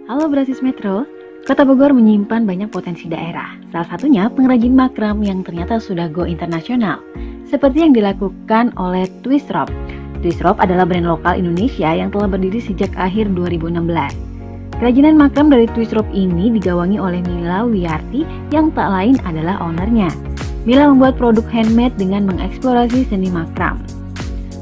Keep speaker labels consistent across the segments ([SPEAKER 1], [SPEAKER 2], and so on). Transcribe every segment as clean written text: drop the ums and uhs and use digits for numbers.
[SPEAKER 1] Halo Brasis Metro, Kota Bogor menyimpan banyak potensi daerah. Salah satunya pengrajin makram yang ternyata sudah go internasional, seperti yang dilakukan oleh Twistrope. Twistrope adalah brand lokal Indonesia yang telah berdiri sejak akhir 2016. Kerajinan makram dari Twistrope ini digawangi oleh Mila Wiyarti yang tak lain adalah ownernya. Mila membuat produk handmade dengan mengeksplorasi seni makram.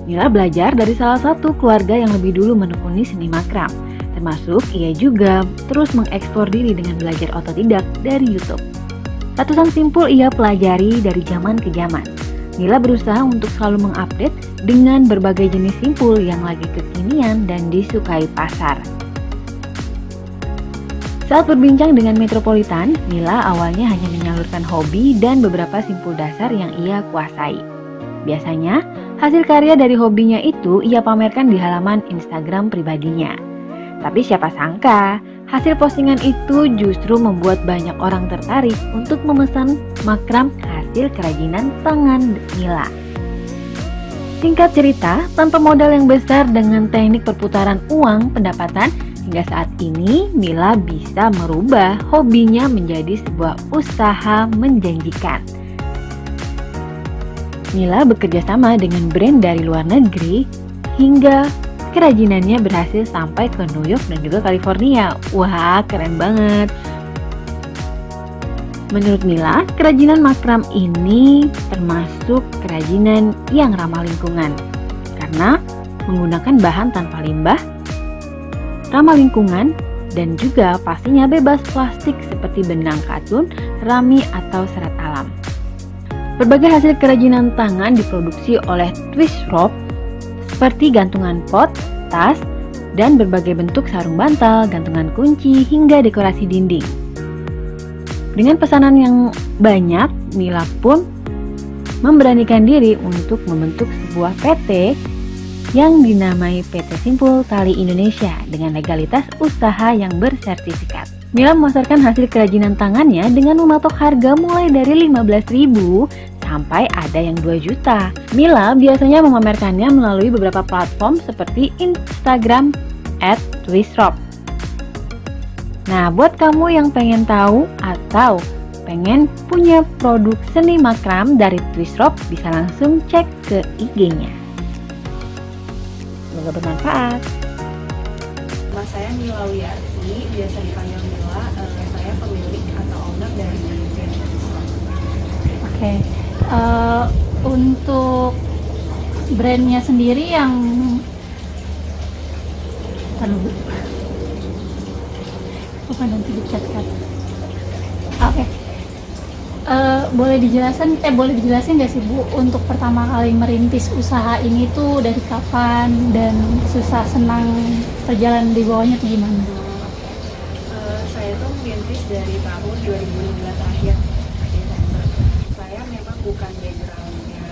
[SPEAKER 1] Mila belajar dari salah satu keluarga yang lebih dulu menekuni seni makram. Termasuk ia juga terus mengeksplor diri dengan belajar otodidak dari YouTube. Ratusan simpul ia pelajari dari zaman ke zaman. Mila berusaha untuk selalu mengupdate dengan berbagai jenis simpul yang lagi kekinian dan disukai pasar. Saat berbincang dengan Metropolitan, Mila awalnya hanya menyalurkan hobi dan beberapa simpul dasar yang ia kuasai. Biasanya, hasil karya dari hobinya itu ia pamerkan di halaman Instagram pribadinya. Tapi siapa sangka, hasil postingan itu justru membuat banyak orang tertarik untuk memesan makram hasil kerajinan tangan Mila. Singkat cerita, tanpa modal yang besar dengan teknik perputaran uang pendapatan, hingga saat ini Mila bisa merubah hobinya menjadi sebuah usaha menjanjikan. Mila bekerja sama dengan brand dari luar negeri hingga kerajinannya berhasil sampai ke New York dan juga California. Wah, keren banget. Menurut Mila, kerajinan makram ini termasuk kerajinan yang ramah lingkungan karena menggunakan bahan tanpa limbah, ramah lingkungan, dan juga pastinya bebas plastik seperti benang katun, rami, atau serat alam. Berbagai hasil kerajinan tangan diproduksi oleh Twistrope seperti gantungan pot, tas, dan berbagai bentuk sarung bantal, gantungan kunci, hingga dekorasi dinding. Dengan pesanan yang banyak, Mila pun memberanikan diri untuk membentuk sebuah PT yang dinamai PT Simpul Tali Indonesia dengan legalitas usaha yang bersertifikat. Mila memasarkan hasil kerajinan tangannya dengan mematok harga mulai dari 15.000 sampai ada yang 2 juta. Mila biasanya memamerkannya melalui beberapa platform seperti Instagram @Twistrope. Nah, buat kamu yang pengen tahu atau pengen punya produk seni makram dari Twistrope, bisa langsung cek ke IG-nya. Semoga bermanfaat.
[SPEAKER 2] Nama saya Mila Wiyarti, biasa dipanggil Mila. Saya pemilik atau owner dari brand Twistrope.
[SPEAKER 3] Oke. Untuk brandnya sendiri yang nanti dicat-cat. Oke. Boleh dijelasin nggak sih Bu, untuk pertama kali merintis usaha ini tuh dari kapan dan susah senang perjalanan di bawahnya tuh gimana?
[SPEAKER 2] Saya tuh merintis dari tahun 2016 akhir Desember. Saya memang bukan backgroundnya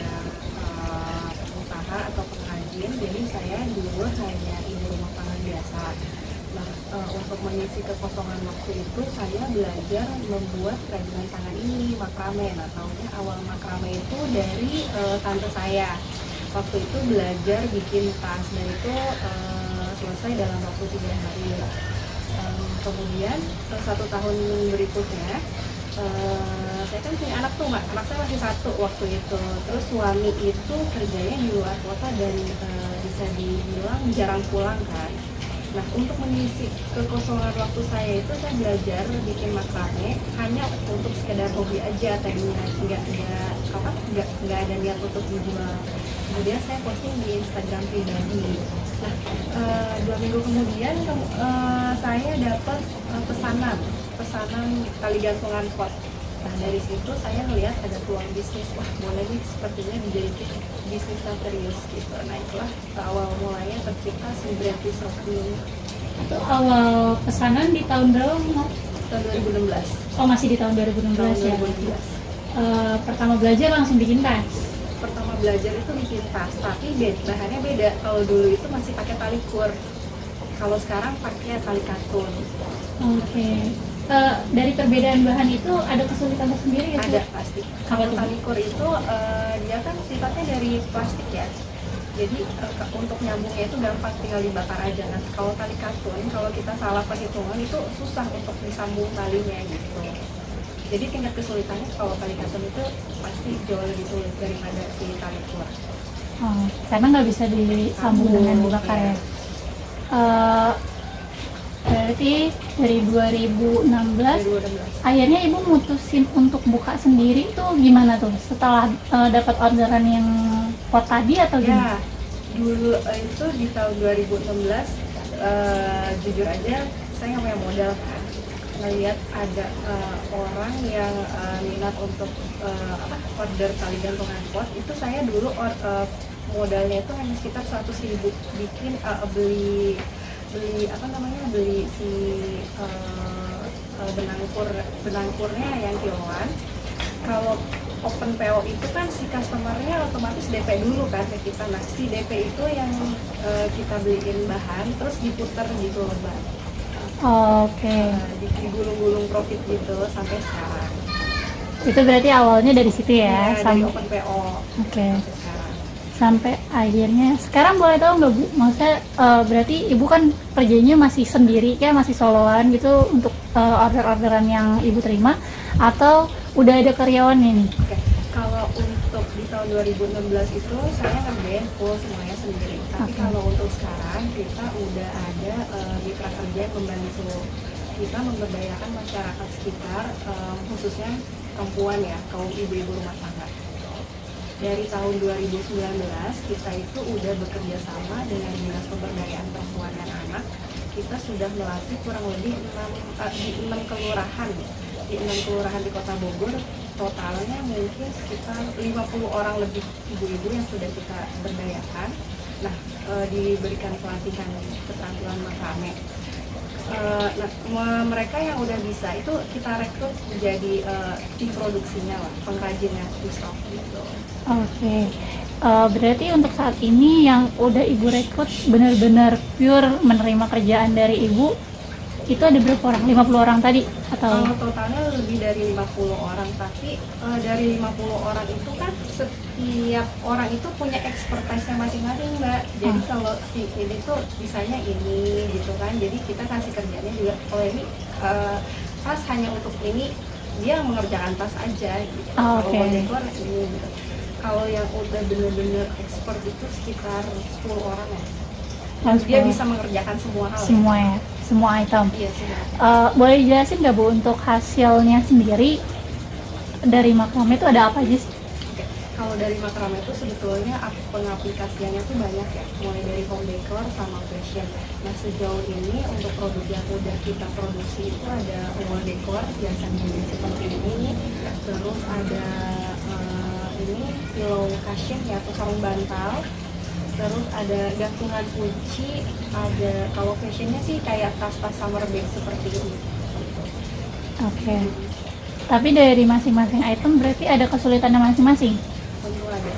[SPEAKER 2] pengusaha atau pengrajin, jadi saya dulu hanya ibu rumah tangga biasa. Nah, untuk mengisi kekosongan waktu itu saya belajar membuat kerajinan tangan ini, makrame. Nah, tahunya awal makrame itu dari tante saya. Waktu itu belajar bikin tas dan itu selesai dalam waktu 3 hari. Kemudian 1 tahun berikutnya saya kan punya anak tuh, anak saya masih 1 waktu itu. Terus suami itu kerjanya di luar kota dan bisa dibilang jarang pulang kan. Nah, untuk mengisi kekosongan waktu saya itu saya belajar bikin makrame hanya untuk sekedar hobi aja tadinya, nggak ada niat untuk dijual. Kemudian saya posting di Instagram pribadi. Nah, 2 minggu kemudian saya dapat pesanan tali gantungan pot. Nah, dari situ saya melihat ada peluang bisnis. Wah, boleh nih sepertinya dijadikan bisnis yang serius gitu. Nah, itulah awal mulanya tercipta si brand Twistrope ini.
[SPEAKER 3] Itu awal pesanan di tahun berapa?
[SPEAKER 2] Tahun 2016.
[SPEAKER 3] Oh, masih di tahun 2016 ya?
[SPEAKER 2] 2016.
[SPEAKER 3] Pertama belajar langsung bikin tas?
[SPEAKER 2] Pertama belajar itu bikin tas, tapi bahannya beda. Kalau dulu itu masih pakai tali kur. Kalau sekarang pakai tali katun.
[SPEAKER 3] Oke. Dari perbedaan bahan itu ada kesulitan tersendiri ya?
[SPEAKER 2] Ada pasti. Kalau tali kur itu dia kan sifatnya dari plastik ya. Jadi untuk nyambungnya itu gampang, tinggal dibakar aja. Nah kalau tali katun, kalau kita salah perhitungan itu susah untuk disambung talinya gitu. Jadi tingkat kesulitannya kalau tali katun itu pasti jauh lebih sulit daripada si tali tua.
[SPEAKER 3] Oh, karena nggak bisa disambung dengan dibakar ya. Berarti dari 2016 akhirnya ibu mutusin untuk buka sendiri tuh gimana tuh? Setelah dapat orderan yang pot tadi atau gimana?
[SPEAKER 2] Ya, dulu itu di tahun 2016 jujur aja saya nggak punya modal kan. Ngeliat ada orang yang minat untuk order tali gantungan pot, itu saya dulu modalnya itu hanya sekitar 100.000 bikin beli si benangkurnya yang kiloan. Kalau open PO itu kan si customernya otomatis DP dulu kan ke kita. Nah si DP itu yang kita beliin bahan terus diputer gitu loh Mbak.
[SPEAKER 3] Oke.
[SPEAKER 2] Digulung-gulung profit gitu sampai sekarang.
[SPEAKER 3] Itu berarti awalnya dari situ ya?
[SPEAKER 2] Dari open PO.
[SPEAKER 3] Oke. Sampai akhirnya sekarang boleh tahu nggak Bu? Maksudnya berarti ibu kan kerjanya masih sendiri kayak masih soloan gitu untuk order-orderan yang ibu terima atau udah ada karyawannya nih?
[SPEAKER 2] Oke. Kalau untuk di tahun 2016 itu saya ngerjain full semuanya sendiri. Tapi kalau untuk sekarang kita udah ada mitra kerja yang membantu kita memberdayakan masyarakat sekitar, khususnya perempuan ya, kaum ibu-ibu rumah tangga. Dari tahun 2019 kita itu udah bekerja sama dengan Dinas Pemberdayaan Perempuan dan Anak. Kita sudah melatih kurang lebih 6 kelurahan. Di 6 kelurahan di Kota Bogor, totalnya mungkin sekitar 50 orang lebih ibu-ibu yang sudah kita berdayakan. Nah, diberikan pelatihan keterampilan makrame. Nah, mereka yang udah bisa itu kita rekrut menjadi tim produksinya lah, pengrajinnya di stok gitu.
[SPEAKER 3] Oke. Berarti untuk saat ini yang udah ibu rekrut benar-benar pure menerima kerjaan dari ibu itu ada berapa orang? 50 orang tadi? Atau?
[SPEAKER 2] Totalnya lebih dari 50 orang, tapi dari 50 orang itu kan setiap orang itu punya expertise-nya masing-masing Mbak. Jadi kalau si ini tuh bisanya ini gitu kan, jadi kita kasih kerjanya juga. Kalau ini tas hanya untuk ini, dia mengerjakan tas aja gitu. Kalau dekor ini gitu. Kalau yang udah bener-bener expert itu sekitar 10 orang ya. Dia bisa mengerjakan semua hal.
[SPEAKER 3] Semua ya? Semua item?
[SPEAKER 2] Iya, semua.
[SPEAKER 3] Boleh dijelasin nggak Bu untuk hasilnya sendiri dari makrame itu ada apa aja sih?
[SPEAKER 2] Oke. Kalau dari makrame itu sebetulnya pengaplikasiannya tuh banyak ya, mulai dari home decor sama fashion. Nah sejauh ini untuk produk yang udah kita produksi itu ada wall decor biasanya seperti ini, terus ada ini pillow cushion ya atau sarung bantal, terus ada gantungan kunci, ada kalau fashionnya sih kayak tas-tas summer bag seperti ini.
[SPEAKER 3] Oke. Tapi dari masing-masing item berarti ada kesulitannya masing-masing?
[SPEAKER 2] Tentu ada.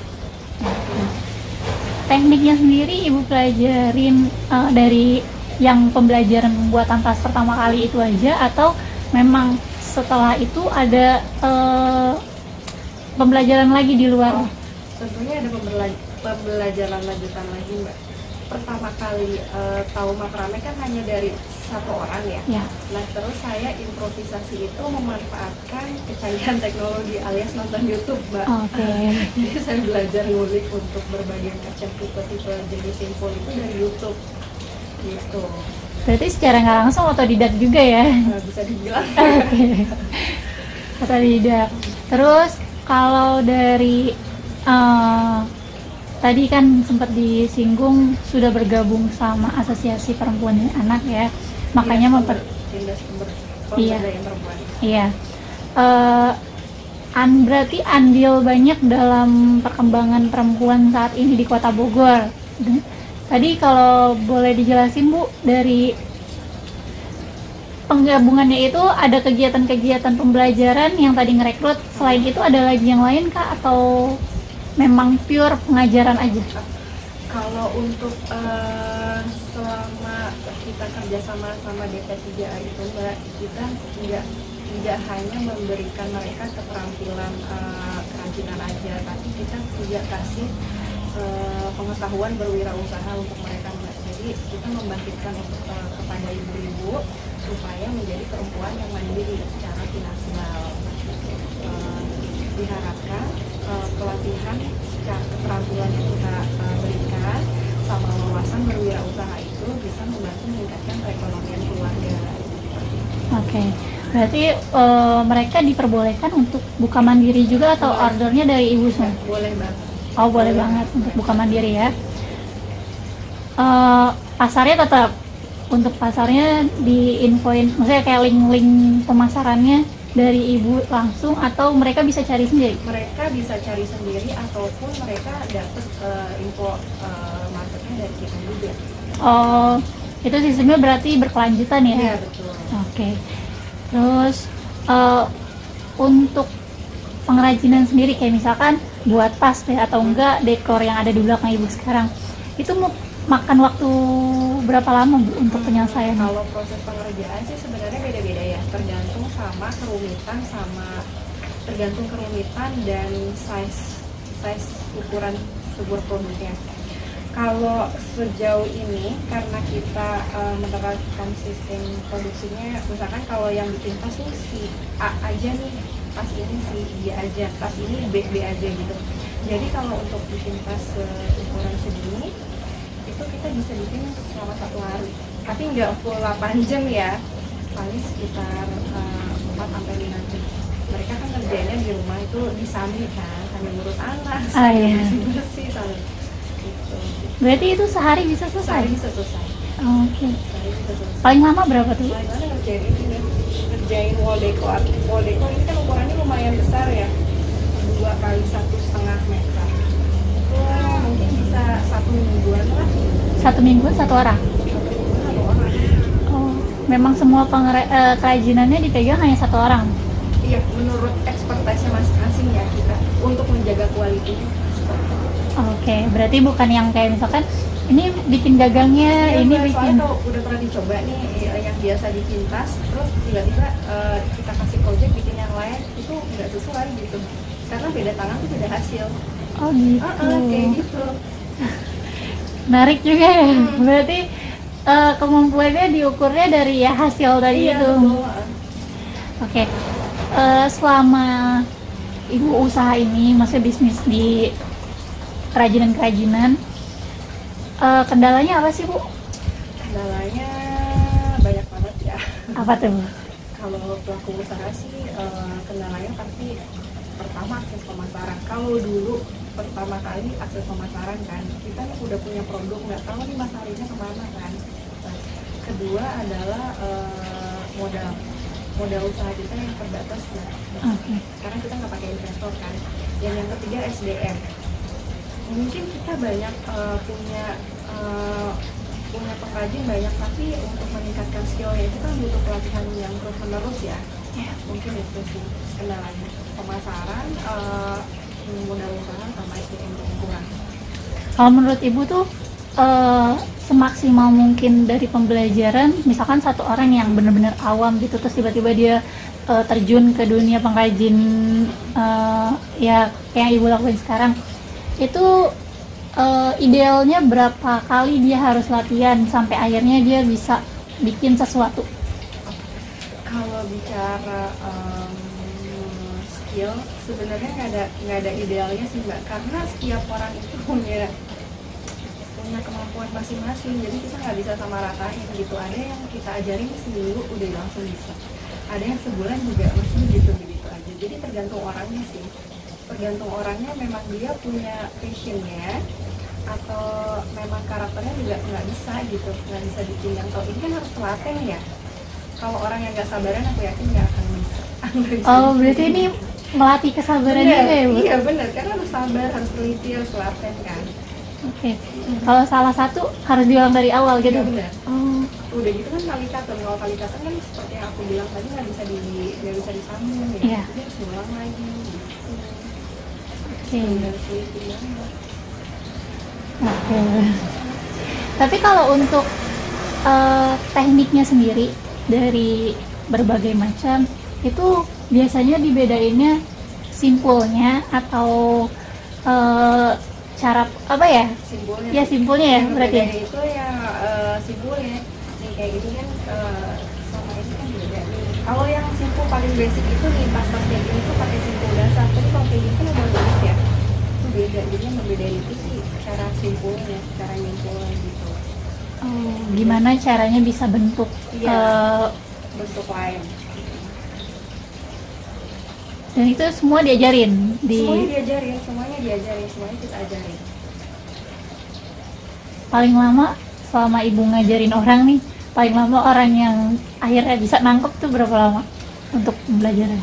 [SPEAKER 3] Tekniknya sendiri ibu pelajarin dari yang pembelajaran pembuatan tas pertama kali itu aja atau memang setelah itu ada pembelajaran lagi di luar?
[SPEAKER 2] Tentunya ada pembelajaran lanjutan lagi Mbak. Pertama kali tahu makrame kan hanya dari satu orang ya. Nah terus saya improvisasi itu memanfaatkan kecanggihan teknologi alias nonton YouTube Mbak. Jadi saya belajar ngulik untuk berbagai macam tipe-tipe jenis simpul itu dari YouTube gitu.
[SPEAKER 3] Berarti secara nggak langsung otodidak juga ya?
[SPEAKER 2] Bisa dibilang.
[SPEAKER 3] Otodidak. Terus kalau dari tadi kan sempat disinggung sudah bergabung sama Asosiasi Perempuan dan Anak ya, makanya berarti andil banyak dalam perkembangan perempuan saat ini di Kota Bogor. Tadi kalau boleh dijelasin Bu, dari penggabungannya itu ada kegiatan-kegiatan pembelajaran yang tadi ngerekrut, selain itu ada lagi yang lain Kak atau memang pure pengajaran aja?
[SPEAKER 2] Kalau untuk selama kita kerjasama sama DP3A itu Mbak, kita tidak hanya memberikan mereka keterampilan kerajinan aja, tapi kita juga kasih pengetahuan berwirausaha untuk mereka, Mbak. Jadi kita membangkitkan kepada ibu-ibu supaya menjadi perempuan yang mandiri secara finansial. Diharapkan pelatihan secara keterampilan yang kita berikan sama wawasan berwirausaha itu bisa membantu meningkatkan perekonomian keluarga.
[SPEAKER 3] Oke, berarti mereka diperbolehkan untuk buka mandiri juga atau ordernya dari ibu semua?
[SPEAKER 2] Boleh banget.
[SPEAKER 3] Oh, boleh banget untuk buka mandiri ya. Pasarnya tetap, untuk pasarnya diinfoin, maksudnya kayak link-link pemasarannya dari ibu langsung atau mereka bisa cari sendiri?
[SPEAKER 2] Mereka bisa cari sendiri ataupun mereka dapat info marketnya dari kita juga.
[SPEAKER 3] Oh, itu sistemnya berarti berkelanjutan ya?
[SPEAKER 2] Iya, betul.
[SPEAKER 3] Oke. Terus untuk pengrajinan sendiri kayak misalkan buat tas deh atau enggak dekor yang ada di belakang ibu sekarang, itu makan waktu berapa lama Bu untuk penyelesaian?
[SPEAKER 2] Kalau proses pengerjaan sih sebenarnya beda-beda ya, tergantung kerumitan dan size ukuran sebuah produknya. Kalau sejauh ini karena kita menerapkan sistem produksinya, misalkan kalau yang bikin tas nih si A aja nih, tas ini si B aja, tas ini B aja gitu. Jadi kalau untuk bikin tas ukuran segini itu kita bisa bikin selama 1 hari, tapi nggak full 8 jam ya, paling sekitar 4-5 jam. Mereka kan kerjanya di rumah itu disambi kan, sambil ngurus anak, sambil bersih sambil gitu.
[SPEAKER 3] Berarti itu sehari bisa selesai?
[SPEAKER 2] Sehari bisa selesai.
[SPEAKER 3] Oke.
[SPEAKER 2] Sehari bisa selesai.
[SPEAKER 3] Paling lama berapa tuh?
[SPEAKER 2] Paling lama ngerjain wall decor. Wall decor ini kan ukurannya lumayan besar ya, 2 kali 1,5 meter. Itu mungkin bisa 1 mingguan lah.
[SPEAKER 3] 1 mingguan 1 orang?
[SPEAKER 2] 1 orang.
[SPEAKER 3] Oh, memang semua kerajinannya dipegang hanya 1 orang?
[SPEAKER 2] Iya, menurut ekspertisnya masing-masing ya kita untuk menjaga kualitasnya.
[SPEAKER 3] Oke, berarti bukan yang kayak misalkan ini bikin gagangnya, ini bikin.
[SPEAKER 2] Soalnya udah pernah dicoba nih yang biasa bikin tas, terus tiba-tiba kita kasih project bikin yang lain itu nggak sesuai gitu, karena beda tangan tuh beda hasil.
[SPEAKER 3] Oh gitu.
[SPEAKER 2] Kayak gitu.
[SPEAKER 3] Menarik juga ya. Berarti kemampuannya diukurnya dari ya hasil tadi itu.
[SPEAKER 2] Betul.
[SPEAKER 3] Oke. Selama ibu usaha ini, maksudnya bisnis di kerajinan-kerajinan, kendalanya apa sih Bu?
[SPEAKER 2] Kendalanya banyak banget ya.
[SPEAKER 3] Apa tuh?
[SPEAKER 2] Kalau pelaku usaha sih kendalanya pasti pertama akses pemasaran. Kalau dulu pertama kali akses pemasaran kan, kita udah punya produk, nggak tahu nih masarnya kemana kan. Nah, kedua adalah modal usaha kita yang terbatas ya.
[SPEAKER 3] Okay.
[SPEAKER 2] Karena kita nggak pakai investor kan. Dan yang ketiga SDM. Mungkin kita banyak punya pengrajin banyak, tapi untuk meningkatkan skillnya itu kan butuh pelatihan yang terus menerus ya. Mungkin itu sih kendalanya, pemasaran, modal usaha sama SDM yang kurang.
[SPEAKER 3] Kalau menurut Ibu tuh semaksimal mungkin dari pembelajaran, misalkan 1 orang yang benar-benar awam gitu terus tiba-tiba dia terjun ke dunia pengrajin ya kayak yang Ibu lakuin sekarang, itu idealnya berapa kali dia harus latihan sampai akhirnya dia bisa bikin sesuatu?
[SPEAKER 2] Kalau bicara skill, sebenarnya nggak ada idealnya sih Mbak, karena setiap orang itu punya kemampuan masing-masing, jadi kita nggak bisa sama ratain gitu. Ada yang kita ajarin seminggu udah langsung bisa, ada yang sebulan juga masih begitu aja. Jadi tergantung orangnya sih, tergantung orangnya, memang dia punya passionnya atau memang karakternya juga nggak bisa gitu, nggak bisa bikin yang kalau ini kan harus telaten ya. Kalau orang yang nggak sabaran aku yakin nggak akan bisa.
[SPEAKER 3] Oh berarti ini melatih kesabaran juga ya Bu?
[SPEAKER 2] Iya benar, karena harus sabar, harus teliti, harus telaten kan.
[SPEAKER 3] Oke. Kalau salah satu harus diulang dari awal gitu?
[SPEAKER 2] Iya benar.
[SPEAKER 3] Oh.
[SPEAKER 2] Udah gitu kan kalikatan, kalau kalikatan kan seperti yang aku bilang tadi nggak bisa disambung ya.
[SPEAKER 3] Iya.
[SPEAKER 2] Jadi harus ulang lagi gitu.
[SPEAKER 3] Oke.
[SPEAKER 2] Benar teliti banget.
[SPEAKER 3] Oke. Tapi kalau untuk tekniknya sendiri dari berbagai macam itu biasanya dibedainnya simpulnya atau cara apa ya?
[SPEAKER 2] Simpulnya.
[SPEAKER 3] Ya simpulnya ya
[SPEAKER 2] Yang
[SPEAKER 3] berarti.
[SPEAKER 2] berbeda itu ya simpulnya. Nih kayak gini kan sama ini kan beda. Kalau yang simpul paling basic itu nih pas kayak gini tuh pakai simpul dasar. Tapi kalau kayak gini kan udah banyak ya. Itu beda. Jadi yang membedain itu sih cara simpulnya, cara nyimpulnya gitu.
[SPEAKER 3] Oh, gimana caranya bisa bentuk
[SPEAKER 2] Iya. Bentuk lain.
[SPEAKER 3] dan itu semua diajarin
[SPEAKER 2] Semuanya diajarin, semuanya kita ajarin.
[SPEAKER 3] paling lama selama ibu ngajarin orang nih, paling lama orang yang akhirnya bisa nangkep tuh berapa lama untuk pembelajaran?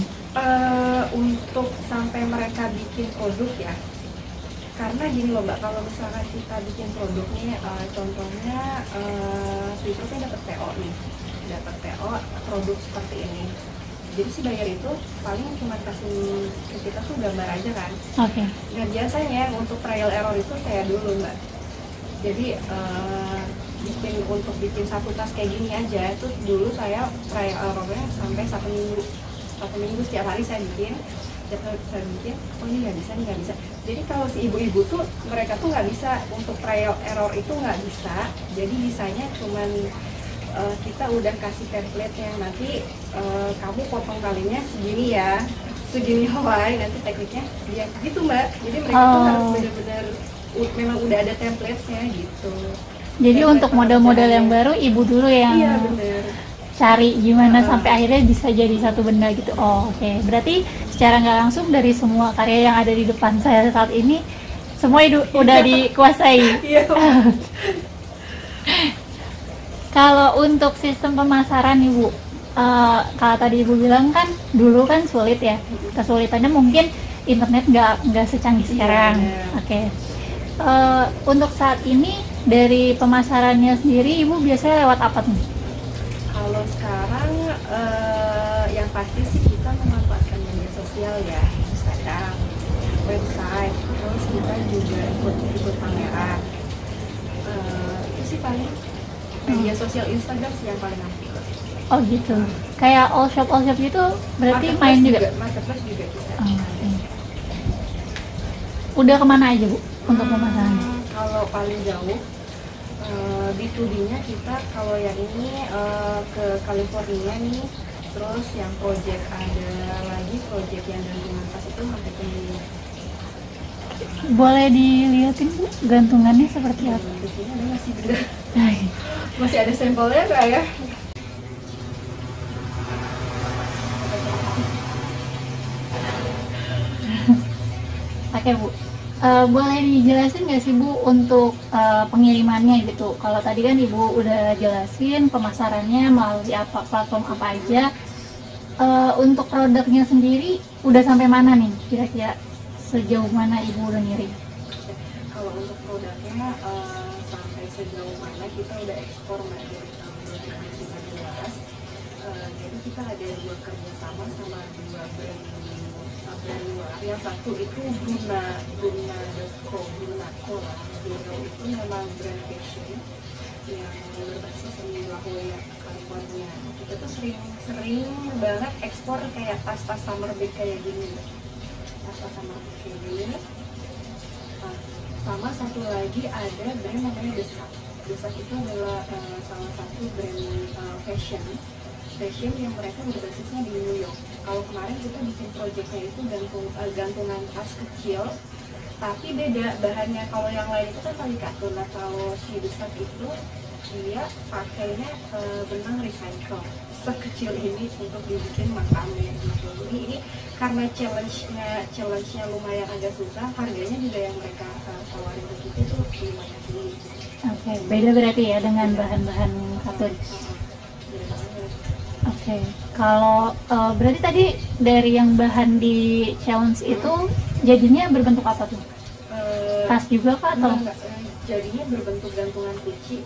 [SPEAKER 2] Untuk sampai mereka bikin produk ya, karena gini loh Mbak, kalau misalnya kita bikin produk nih, contohnya Swisroknya dapat PO nih, dapat PO produk seperti ini. Jadi si buyer itu paling cuma kasih ke kita tuh gambar aja kan.
[SPEAKER 3] Oke.
[SPEAKER 2] Dan biasanya untuk trial error itu saya dulu Mbak. Jadi untuk bikin satu tas kayak gini aja itu dulu saya trial errornya sampai 1 minggu setiap hari saya bikin. Oh ini nggak bisa. Jadi kalau si ibu-ibu tuh mereka tuh nggak bisa untuk trial error itu nggak bisa. Jadi bisanya cuman kita udah kasih template yang nanti kamu potong talinya segini ya, segini Hawaii, nanti tekniknya dia gitu Mbak. Jadi mereka tuh harus benar-benar memang udah ada template-nya gitu.
[SPEAKER 3] Jadi untuk model-model yang baru ibu dulu yang
[SPEAKER 2] iya, bener.
[SPEAKER 3] Cari gimana sampai akhirnya bisa jadi satu benda gitu. Oh, oke. Berarti secara nggak langsung dari semua karya yang ada di depan saya saat ini semua udah dikuasai.
[SPEAKER 2] Iya.
[SPEAKER 3] Kalau untuk sistem pemasaran Ibu, kalau tadi Ibu bilang kan dulu kan sulit ya, kesulitannya mungkin internet nggak secanggih sekarang. Oke. Untuk saat ini dari pemasarannya sendiri Ibu biasanya lewat apa nih?
[SPEAKER 2] Kalau sekarang yang pasti sih kita memanfaatkan media sosial ya, Instagram, website, terus kita juga ikut pameran. Itu sih paling media sosial Instagram sih yang paling aktif.
[SPEAKER 3] Oh gitu. Kayak all shop gitu berarti main juga?
[SPEAKER 2] Marketplace juga kita.
[SPEAKER 3] Okay. Udah kemana aja Bu untuk pemasaran?
[SPEAKER 2] Kalau paling jauh B2B-nya kita kalau yang ini ke California nih, terus yang project ada lagi project yang gantungan tas itu sampai ke New York.
[SPEAKER 3] Boleh dilihatin Bu gantungannya seperti apa?
[SPEAKER 2] Di sini ada masih beda. Masih ada sampelnya nggak ya?
[SPEAKER 3] Oke Bu, boleh dijelasin nggak sih Bu untuk pengirimannya gitu? Kalau tadi kan Ibu udah jelasin pemasarannya melalui apa platform apa aja. Untuk produknya sendiri udah sampai mana nih? Kira-kira sejauh mana Ibu udah ngirim?
[SPEAKER 2] Kalau untuk produknya sampai sejauh mana kita udah ekspor Mbak dari tahun 2019. Jadi kita ada dua kerjasama sama dua brand luar. Yang satu itu Bruna.co lah. Bruna itu memang brand fashion yang berbasis di La Jolla, California. Kita tuh sering banget ekspor kayak tas-tas summer bag kayak gini. Tas-tas summer bag kayak gini. Sama satu lagi ada brand namanya Desak. Desak itu adalah salah satu brand fashion yang mereka berbasisnya di New York. Kalau kemarin kita bikin projectnya itu gantungan tas kecil, tapi beda bahannya. Kalau yang lain itu kan tali katun, kalau si Desak itu dia pakainya benang recycle sekecil ini untuk dibikin makamnya gitu. Jadi ini karena challenge-nya lumayan agak susah, harganya juga yang mereka tawarin ke kita itu lumayan tinggi.
[SPEAKER 3] Oke, beda berarti ya dengan bahan-bahan katun. Oke, kalau berarti tadi dari yang bahan di challenge itu jadinya berbentuk apa tuh? Tas juga kah atau?
[SPEAKER 2] Enggak, jadinya berbentuk gantungan kunci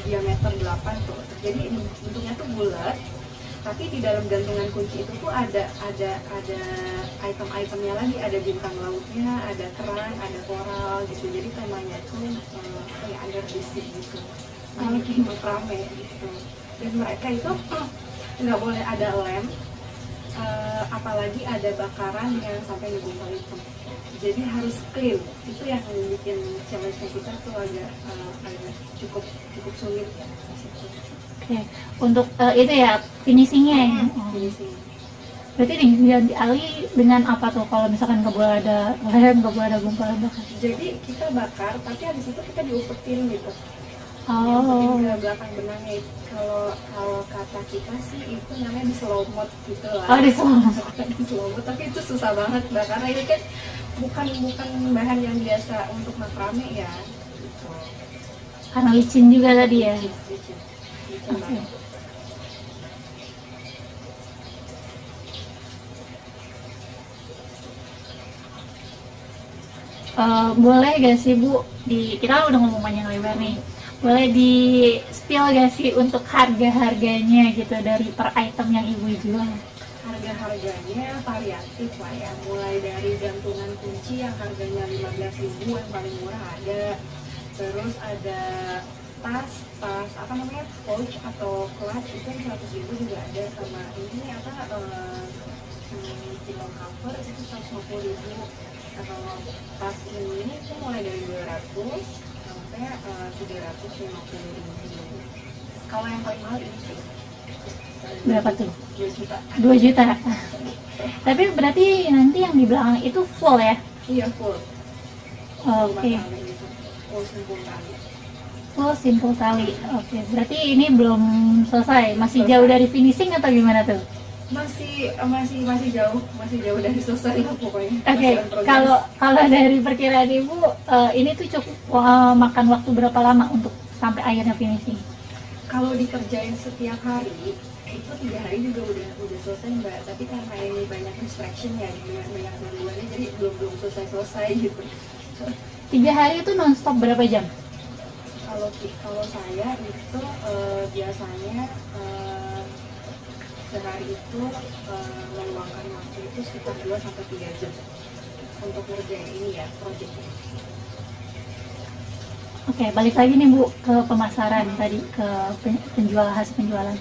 [SPEAKER 2] diameter 8 tuh. Jadi bentuknya tuh bulat, tapi di dalam gantungan kunci itu tuh ada item-itemnya lagi, ada bintang lautnya, ada kerang, ada koral gitu. Jadi temanya tuh kayak under the sea gitu. Bikin rame gitu. Dan mereka itu nggak boleh ada lem, apalagi ada bakaran yang sampai ngebuka hitam. Jadi harus clean. Itu yang bikin challenge kita tuh agak cukup sulit ya.
[SPEAKER 3] Oke. Untuk itu ya finishingnya ya.
[SPEAKER 2] Finishing.
[SPEAKER 3] Berarti diganti alih dengan apa tuh kalau misalkan nggak boleh ada lem, nggak boleh ada gumpalan bakar?
[SPEAKER 2] Jadi kita bakar, tapi habis itu kita diupetin gitu.
[SPEAKER 3] Oh.
[SPEAKER 2] Diupetin ke belakang benangnya. Kalau kata kita sih itu namanya diselomot gitu lah.
[SPEAKER 3] Oh, diselomot.
[SPEAKER 2] Diselomot, tapi itu susah banget karena ini kan bukan bahan yang biasa untuk makrame ya. Gitu.
[SPEAKER 3] Karena licin juga tadi ya.
[SPEAKER 2] Licin
[SPEAKER 3] Oke.
[SPEAKER 2] banget.
[SPEAKER 3] Boleh gak sih Bu, kita udah ngomong panjang lebar nih, boleh di spill gak sih untuk harga-harganya gitu dari per item yang Ibu jual?
[SPEAKER 2] Harga-harganya variatif lah ya, mulai dari gantungan kunci yang harganya 15.000 yang paling murah ada, terus ada tas apa namanya, pouch atau clutch itu yang 100.000 juga ada, sama ini pillow cover itu 150.000. Kalau tas ini itu mulai dari 200 sampai 350.000. Kalau yang paling mahal ini sih
[SPEAKER 3] Berapa tuh?
[SPEAKER 2] 2 juta.
[SPEAKER 3] 2 juta. Tapi berarti nanti yang di belakang itu full ya?
[SPEAKER 2] Iya full.
[SPEAKER 3] Oke.
[SPEAKER 2] Gitu. Full simpul tali.
[SPEAKER 3] Full simple tali. Oke. Berarti ini belum selesai, masih jauh dari finishing atau gimana tuh?
[SPEAKER 2] Masih jauh dari selesai lah pokoknya.
[SPEAKER 3] Oke, kalau dari perkiraan Ibu, ini tuh cukup makan waktu berapa lama untuk sampai akhirnya finishing?
[SPEAKER 2] Kalau dikerjain setiap hari itu 3 hari juga udah selesai Mbak. Tapi karena ini banyak distraction ya, banyak gangguannya, jadi belum selesai gitu.
[SPEAKER 3] 3 hari itu nonstop berapa jam?
[SPEAKER 2] Kalau saya itu biasanya sehari itu meluangkan waktu itu sekitar 2-3 jam untuk ngerjain ini ya, projectnya.
[SPEAKER 3] Oke, balik lagi nih Bu ke pemasaran tadi, ke hasil penjualan.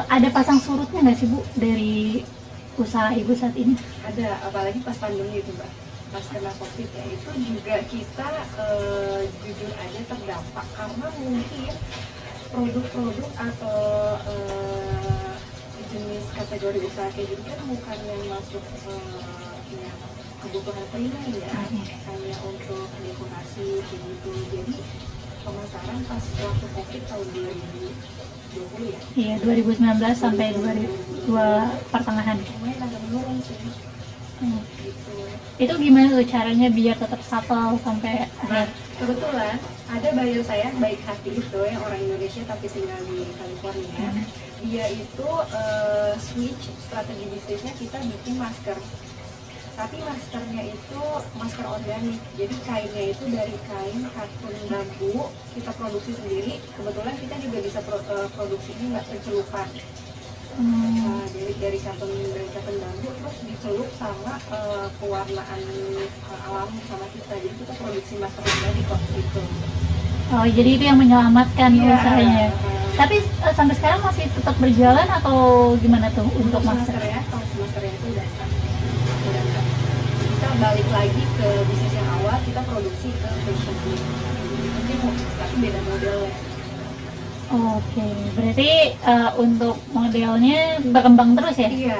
[SPEAKER 3] Ada pasang surutnya nggak sih Bu dari usaha Ibu saat ini?
[SPEAKER 2] Ada, apalagi pas pandemi itu Mbak, pas kena COVID ya, itu juga kita jujur aja terdampak karena mungkin produk-produk atau jenis kategori usaha kayak gitu kan bukan yang masuk yang kebutuhan primer ya, hanya untuk dekorasi kayak gitu. Jadi pemasaran pas waktu COVID tahun 2020 ya.
[SPEAKER 3] Iya, 2019 sampai 2022 pertengahan.
[SPEAKER 2] Lumayan agak menurun sih. Gitu.
[SPEAKER 3] Itu gimana tuh caranya biar tetap supple sampai akhir?
[SPEAKER 2] Kebetulan ada buyer saya baik hati itu yang orang Indonesia tapi tinggal di California. Dia itu switch strategi bisnisnya, kita bikin masker. Tapi maskernya itu masker organik. Jadi kainnya itu dari kain katun bambu, kita produksi sendiri. Kebetulan kita juga bisa produksinya nggak tercelupan. Dari katun bambu terus dicelup sama pewarnaan alam sama kita. Jadi kita produksi masker organik kok gitu.
[SPEAKER 3] Oh, jadi itu yang menyelamatkan usahanya. Tapi sampai sekarang masih tetap berjalan atau gimana tuh untuk masker?
[SPEAKER 2] Kalau maskernya itu udah enggak. Kita balik lagi ke bisnis yang awal, kita produksi ke fashion week. Tapi beda modelnya.
[SPEAKER 3] Oke, berarti untuk modelnya berkembang terus ya?
[SPEAKER 2] Iya,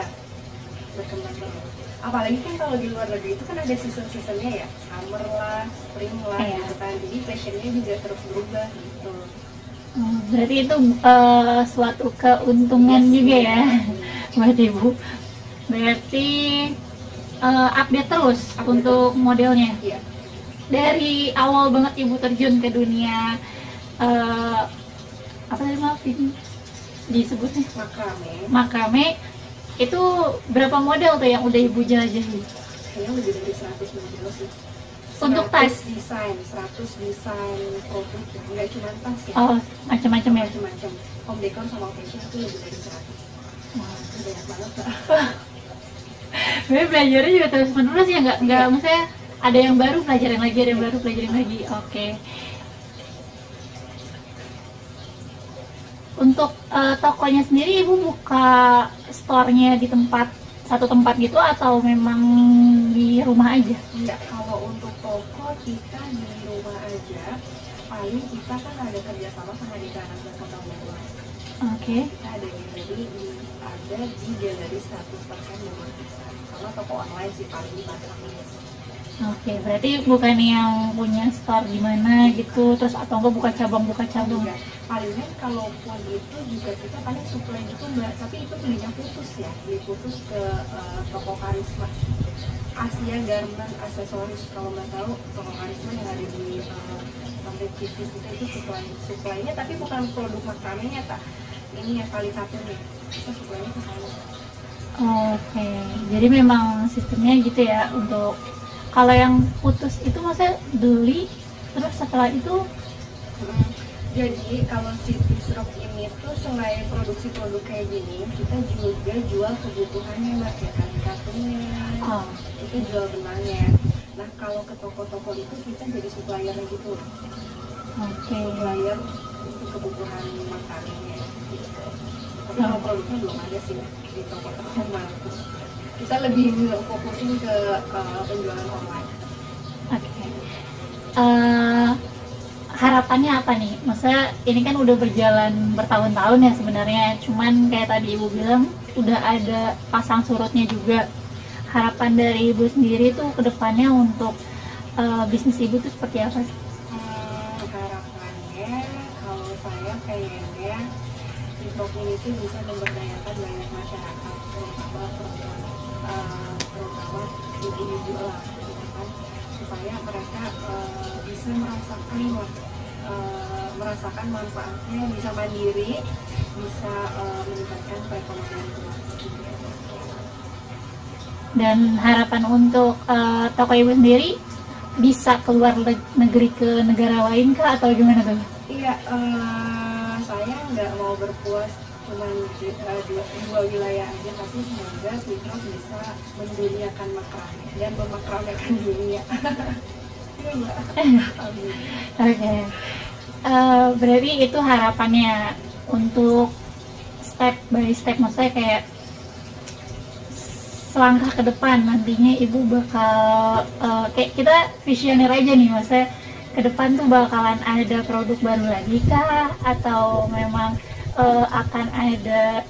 [SPEAKER 2] berkembang terus. Apalagi kan kalau di luar negeri itu kan ada season-seasonnya ya, summer lah, spring lah, gitu kan. Jadi fashionnya juga terus berubah gitu.
[SPEAKER 3] Berarti itu suatu keuntungan juga ya buat Ibu. Berarti update terus untuk modelnya.
[SPEAKER 2] Iya.
[SPEAKER 3] Dari awal banget Ibu terjun ke dunia apa tadi maaf ini disebutnya makrame, itu berapa model tuh yang udah Ibu jelajahi?
[SPEAKER 2] Kayaknya lebih dari 100 model sih.
[SPEAKER 3] Untuk tas?
[SPEAKER 2] 100 desain produk, nggak cuma tas ya.
[SPEAKER 3] Oh, macam-macam ya?
[SPEAKER 2] Macam-macam. Home decor sama fashion itu lebih dari 100.
[SPEAKER 3] Wah,
[SPEAKER 2] banyak banget Kak.
[SPEAKER 3] Sebenarnya belajarnya juga terus menerus ya, nggak maksudnya ada yang baru pelajarin lagi, ada yang baru pelajarin lagi. Oke. Untuk tokonya sendiri Ibu buka store-nya di satu tempat gitu atau memang di rumah aja?
[SPEAKER 2] Enggak, kalau untuk toko kita di rumah aja. Paling kita kan ada kerjasama sama di kanan dan kota Bogor.
[SPEAKER 3] Oke.
[SPEAKER 2] Kita ada di galeri 100% Bogor Pisan. Sama toko online sih paling di Pasar Mis.
[SPEAKER 3] Oke, berarti bukan yang punya store di mana gitu, terus atau enggak buka cabang?
[SPEAKER 2] Enggak. Palingan kalaupun itu juga kita paling supply gitu mbak, tapi itu belinya putus ya, beli putus ke toko Karisma. Asia Garment Aksesoris, kalau nggak tahu toko Karisma yang ada di Pantai Civis itu supply-nya, tapi bukan produk makramenya tak, ini ya kalitaturnya, kita supply-nya ke sana.
[SPEAKER 3] Oke, jadi memang sistemnya gitu ya. Untuk kalau yang putus itu maksudnya beli terus setelah itu
[SPEAKER 2] jadi kalau Civis Rock ini tuh selain produksi produk kayak gini, kita juga jual kebutuhannya mbak, ya kalitaturnya, kita jual benangnya. Nah kalau ke toko-toko itu kita jadi suppliernya gitu.
[SPEAKER 3] Oke.
[SPEAKER 2] Supplier untuk kebutuhan makanannya gitu. Tapi kalau produknya belum ada sih di toko-toko mana. Kita lebih fokusin ke penjualan online.
[SPEAKER 3] Oke. Harapannya apa nih? Maksudnya ini kan udah berjalan bertahun-tahun ya sebenarnya. Cuman kayak tadi Ibu bilang udah ada pasang surutnya juga. Harapan dari Ibu sendiri tuh kedepannya untuk bisnis Ibu tuh seperti apa sih?
[SPEAKER 2] Harapannya kalau saya pengennya TikTok ini tuh bisa memberdayakan banyak masyarakat, terutama ibu-ibu lah, gitu kan, supaya mereka bisa merasakan manfaatnya, bisa mandiri, bisa meningkatkan perekonomian keluarga juga.
[SPEAKER 3] Dan harapan untuk toko Ibu sendiri bisa keluar negeri ke negara lain kah atau gimana tuh?
[SPEAKER 2] Iya, saya nggak mau berpuas cuma di dua wilayah aja, tapi semoga TikTok bisa menduniakan makrame dan memakramekan dunia. Iya mbak. Amin.
[SPEAKER 3] Oke. Berarti itu harapannya untuk step by step, maksudnya kayak selangkah ke depan nantinya Ibu bakal kayak kita visioner aja nih, maksudnya ke depan tuh bakalan ada produk baru lagi kah atau memang akan ada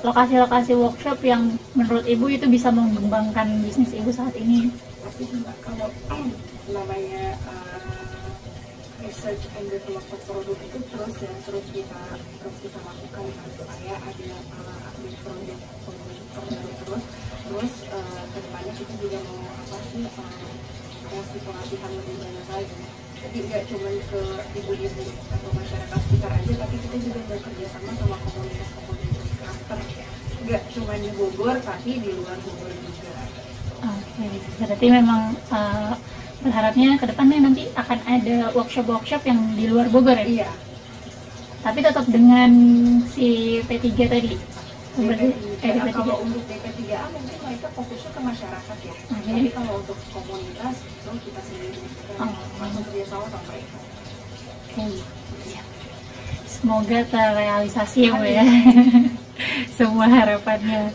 [SPEAKER 3] lokasi-lokasi workshop yang menurut Ibu itu bisa mengembangkan bisnis Ibu saat ini?
[SPEAKER 2] Pasti mbak, kalau namanya research and development produk itu terus kita lakukan supaya ada update produk terus kedepannya kita juga mau kasih pelatihan lebih banyak lagi. Jadi nggak cuma ke ibu-ibu atau masyarakat sekitar aja, tapi kita juga bekerja sama sama komunitas crafter, nggak cuma di Bogor tapi di luar Bogor juga.
[SPEAKER 3] Oke, berarti memang berharapnya ke depannya nanti akan ada workshop yang di luar Bogor ya?
[SPEAKER 2] Iya.
[SPEAKER 3] Tapi tetap dengan si P3 tadi?
[SPEAKER 2] Kalau untuk DP3A mungkin mereka fokusnya ke masyarakat ya. Jadi kalau untuk komunitas itu kita sendiri langsung kerjasama sama mereka.
[SPEAKER 3] Oke, siap. Semoga terrealisasi ya Bu ya semua harapannya.